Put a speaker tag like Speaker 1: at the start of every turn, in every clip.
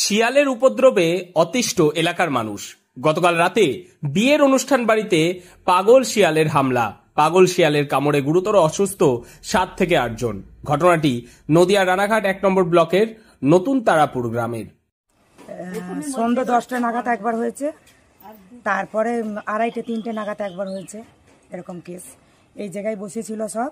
Speaker 1: শিয়ালের উপদ্রবে অতিষ্ঠ এলাকার মানুষ। গতকাল রাতে বিয়ের অনুষ্ঠান বাড়িতে পাগল শিয়ালের হামলা। পাগল শিয়ালের কামড়ে গুরুতর অসুস্থ 7 থেকে 8 জন। ঘটনাটি নদিয়া রানাঘাট 1 নম্বর ব্লকের নতুন তারাপুর গ্রামের।
Speaker 2: সন্ধ্যা 10টা নাগাদ একবার হয়েছে, তারপরে 2:30 3টে নাগাদ একবার হয়েছে। এরকম কেস এই জায়গায় বসেছিল, সব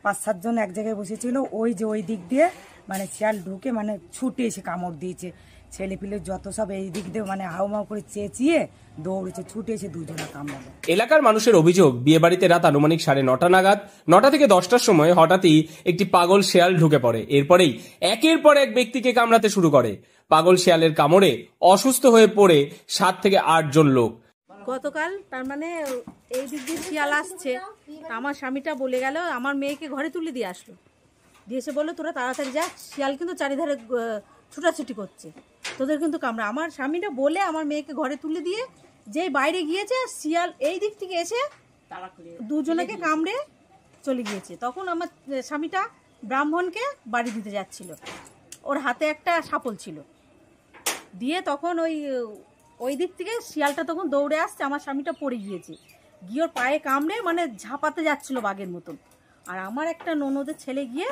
Speaker 2: 5-7 জন এক জায়গায় বসেছিল। ওই দিক দিয়ে মানে শিয়াল ঢুকে মানে ছুটে এসে কামড় দিয়েছে। ছেলে পিলে যত সব এই দিক দিয়ে মানে হাউমাউ করে চেঁচিয়ে দৌড়েছে, ছুটে এসে 2 জনে কামড়ালো।
Speaker 1: এলাকার মানুষের অভিযোগ, বিয়ে বাড়িতে রাত আনুমানিক 9:30 নাগাদ 9টা থেকে 10টার সময় হঠাৎই একটি পাগল শিয়াল ঢুকে পড়ে। এরপরেই একের পর এক ব্যক্তিকে কামড়াতে শুরু করে। পাগল শিয়ালের কামড়ে অসুস্থ হয়ে পড়ে 7 থেকে 8 জন লোক।
Speaker 3: গতকাল তার মানে এই দিক দিয়ে শিয়াল আসছে, আমার স্বামীটা বলে গেল আমার মেয়েকে ঘরে তুলে দিয়ে আসলো, দিয়ে এসে বললো তোরা তাড়াতাড়ি যা, শিয়াল কিন্তু চারিধারে ছুটাছুটি করছে, তোদের কিন্তু কামড়া। আমার স্বামীটা বলে আমার মেয়েকে ঘরে তুলে দিয়ে যেই বাইরে গিয়েছে, শিয়াল এই দিক থেকে এসে 2 জনকে কামড়ে চলে গিয়েছে। তখন আমার স্বামীটা ব্রাহ্মণকে বাড়ি দিতে যাচ্ছিল, ওর হাতে একটা শাপল ছিল, দিয়ে তখন ওই দিক থেকে শিয়ালটা তখন দৌড়ে আসছে, আমার স্বামীটা পড়ে গিয়েছে, গিয়ে ওর পায়ে কামড়ে মানে ঝাঁপাতে যাচ্ছিল বাঘের মতন। আর আমার একটা ননদের ছেলে গিয়ে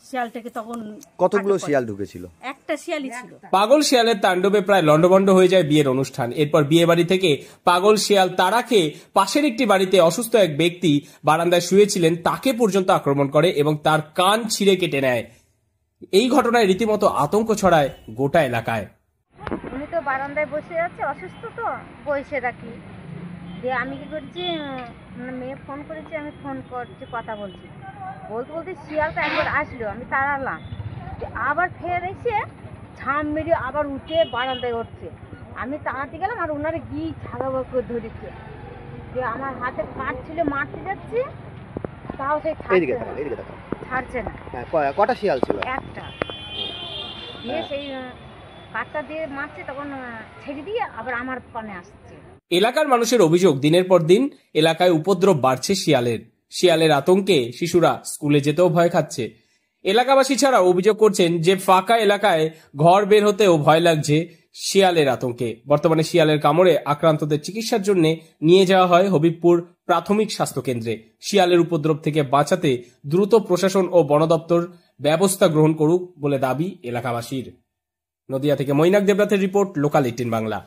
Speaker 3: শিয়ালটাকে তখন
Speaker 4: কতগুলো শিয়াল ঢুকেছিল?
Speaker 3: একটা শিয়ালই ছিল।
Speaker 1: পাগল শিয়ালের তাণ্ডবে প্রায় লন্ডভন্ড হয়ে যায় বিয়ের অনুষ্ঠান। এরপর বিয়ে বাড়ি থেকে পাগল শিয়াল তাড়া খেয়ে পাশের একটি বাড়িতে অসুস্থ এক ব্যক্তি বারান্দায় শুয়েছিলেন, তাকে পর্যন্ত আক্রমণ করে এবং তার কান ছিঁড়ে কেটে নেয়। এই ঘটনায় রীতিমতো আতঙ্ক ছড়ায় গোটা এলাকায়।
Speaker 5: উনি তো বারান্দায় বসে আছে, অসুস্থ তো বসে রাখি, দিয়ে আমি কি করছি, মেয়ে ফোন করেছি, আমি ফোন করছি, কথা বলছি, বলতে বলতে শিয়ালটা একবার আসলো, আমি তাড়ালাম, আবার ফের এসে ঝাম মেরে আবার উঠে বারান্দায় উঠছে, আমি তাড়াতে গেলাম আর ওনারা গিয়ে ছাগা করে ধরেছে, যে আমার হাতে কাঠ ছিল, মারতে যাচ্ছি, তাও সেই ছাড়ছে না।
Speaker 4: কটা শিয়াল ছিল?
Speaker 5: একটা, দিয়ে সেই কাঠটা দিয়ে মারছে, তখন ছেড়ে দিয়ে আবার আমার পানে আসছে।
Speaker 1: এলাকার মানুষের অভিযোগ, দিনের পর দিন এলাকায় উপদ্রব বাড়ছে শিয়ালের। শিয়ালের আতঙ্কে শিশুরা স্কুলে যেতেও ভয় খাচ্ছে। এলাকাবাসী ছাড়া অভিযোগ করছেন যে ফাঁকা এলাকায় ঘর বের হতেও ভয় লাগছে শিয়ালের আতঙ্কে। বর্তমানে শিয়ালের কামড়ে আক্রান্তদের চিকিৎসার জন্য নিয়ে যাওয়া হয় হবিবপুর প্রাথমিক স্বাস্থ্য কেন্দ্রে। শিয়ালের উপদ্রব থেকে বাঁচাতে দ্রুত প্রশাসন ও বন দপ্তর ব্যবস্থা গ্রহণ করুক বলে দাবি এলাকাবাসীর। নদিয়া থেকে মৈনাক দেবনাথের রিপোর্ট, লোকাল 18 বাংলা।